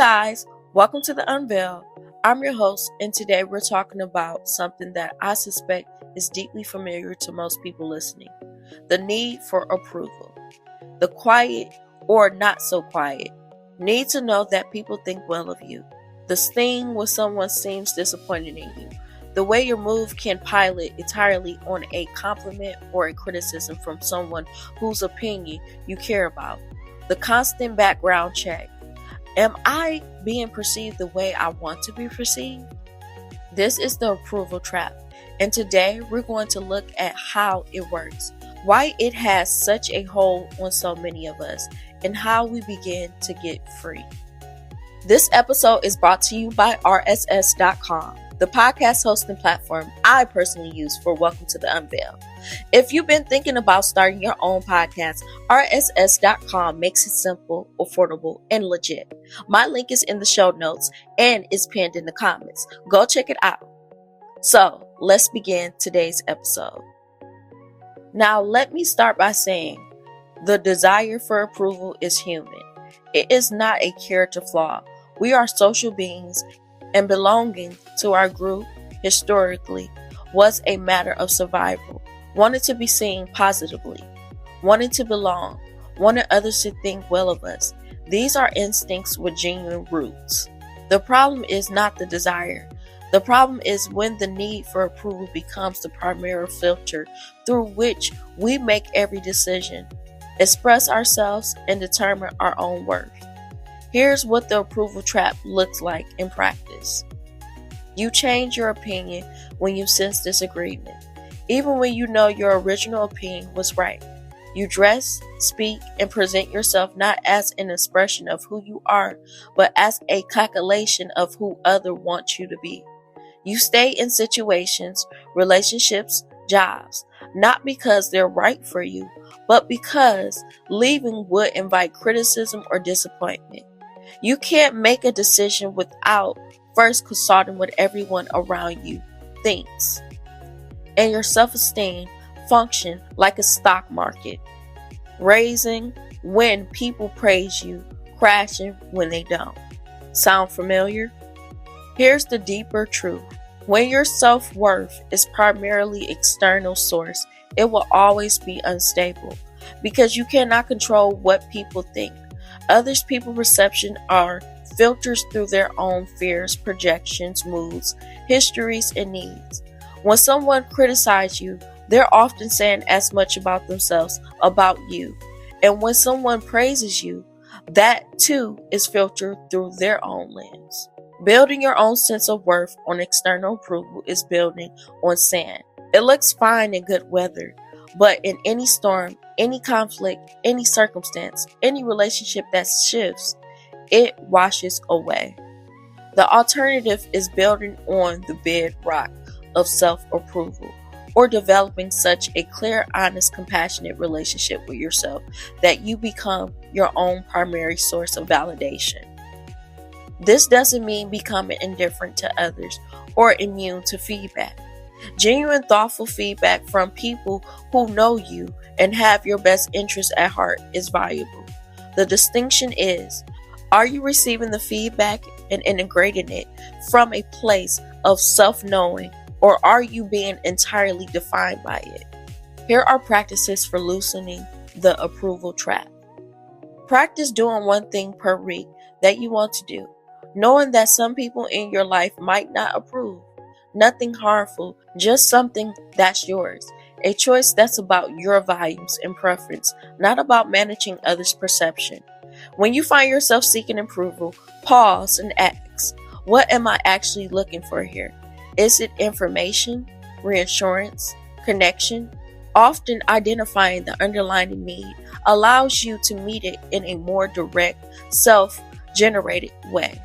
guys, welcome to The Unveil. I'm your host, and today we're talking about something that I suspect is deeply familiar to most people listening: the need for approval. The quiet or not so quiet need to know that people think well of you. The sting when someone seems disappointed in you. The way your move can pilot entirely on a compliment or a criticism from someone whose opinion you care about. The constant background check. Am I being perceived the way I want to be perceived? This is the approval trap, and today we're going to look at how it works, why it has such a hold on so many of us, and how we begin to get free. This episode is brought to you by RSS.com, the podcast hosting platform I personally use for Welcome to the Unveil. If you've been thinking about starting your own podcast, RSS.com makes it simple, affordable, and legit. My link is in the show notes and is pinned in the comments. Go check it out. So, let's begin today's episode. Now, let me start by saying the desire for approval is human. It is not a character flaw. We are social beings, and belonging to our group, historically, was a matter of survival. Wanted to be seen positively, wanted to belong, wanted others to think well of us. These are instincts with genuine roots. The problem is not the desire. The problem is when the need for approval becomes the primary filter through which we make every decision, express ourselves, and determine our own worth. Here's what the approval trap looks like in practice. You change your opinion when you sense disagreement, even when you know your original opinion was right. You dress, speak, and present yourself not as an expression of who you are, but as a calculation of who others want you to be. You stay in situations, relationships, jobs, not because they're right for you, but because leaving would invite criticism or disappointment. You can't make a decision without first consulting what everyone around you thinks. And your self-esteem function like a stock market, raising when people praise you, crashing when they don't. Sound familiar? Here's the deeper truth. When your self-worth is primarily external source, it will always be unstable because you cannot control what people think. Others' people's perception are filters through their own fears, projections, moods, histories, and needs. When someone criticizes you, they're often saying as much about themselves about you. And when someone praises you, that too is filtered through their own lens. Building your own sense of worth on external approval is building on sand. It looks fine in good weather, but in any storm, any conflict, any circumstance, any relationship that shifts, it washes away. The alternative is building on the bedrock of self-approval, or developing such a clear, honest, compassionate relationship with yourself that you become your own primary source of validation. This doesn't mean becoming indifferent to others or immune to feedback. Genuine, thoughtful feedback from people who know you and have your best interests at heart is valuable. The distinction is, are you receiving the feedback and integrating it from a place of self-knowing, or are you being entirely defined by it? Here are practices for loosening the approval trap. Practice doing one thing per week that you want to do, knowing that some people in your life might not approve. Nothing harmful, just something that's yours. A choice that's about your values and preference, not about managing others' perception. When you find yourself seeking approval, pause and ask, what am I actually looking for here? Is it information, reassurance, connection? Often identifying the underlying need allows you to meet it in a more direct, self-generated way.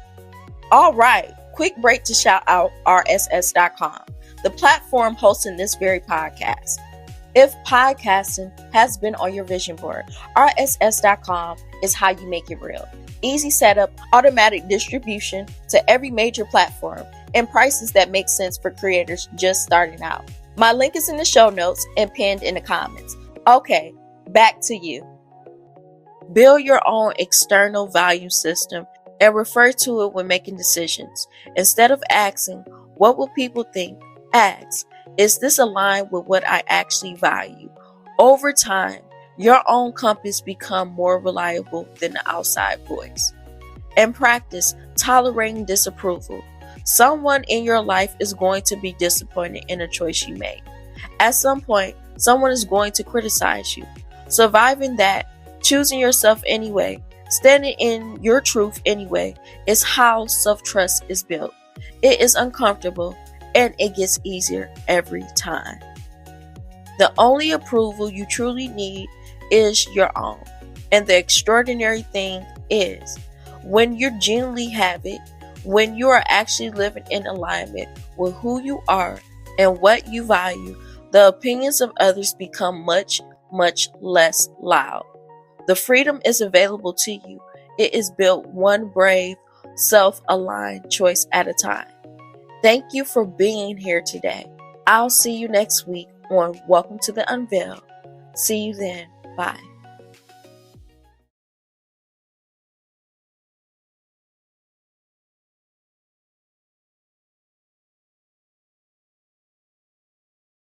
All right, quick break to shout out RSS.com, the platform hosting this very podcast. If podcasting has been on your vision board, RSS.com is how you make it real. Easy setup, automatic distribution to every major platform, and prices that make sense for creators just starting out. My link is in the show notes and pinned in the comments. Okay, back to you. Build your own external value system and refer to it when making decisions. Instead of asking, "What will people think?" ask, "Is this aligned with what I actually value?" Over time, your own compass becomes more reliable than the outside voice. And practice tolerating disapproval. Someone in your life is going to be disappointed in a choice you made. At some point, someone is going to criticize you. Surviving that, choosing yourself anyway, standing in your truth anyway, is how self-trust is built. It is uncomfortable, and it gets easier every time. The only approval you truly need is your own. And the extraordinary thing is, when you genuinely have it, when you are actually living in alignment with who you are and what you value, the opinions of others become much, much less loud. The freedom is available to you. It is built one brave, self-aligned choice at a time. Thank you for being here today. I'll see you next week on Welcome to the Unveil. See you then. Bye.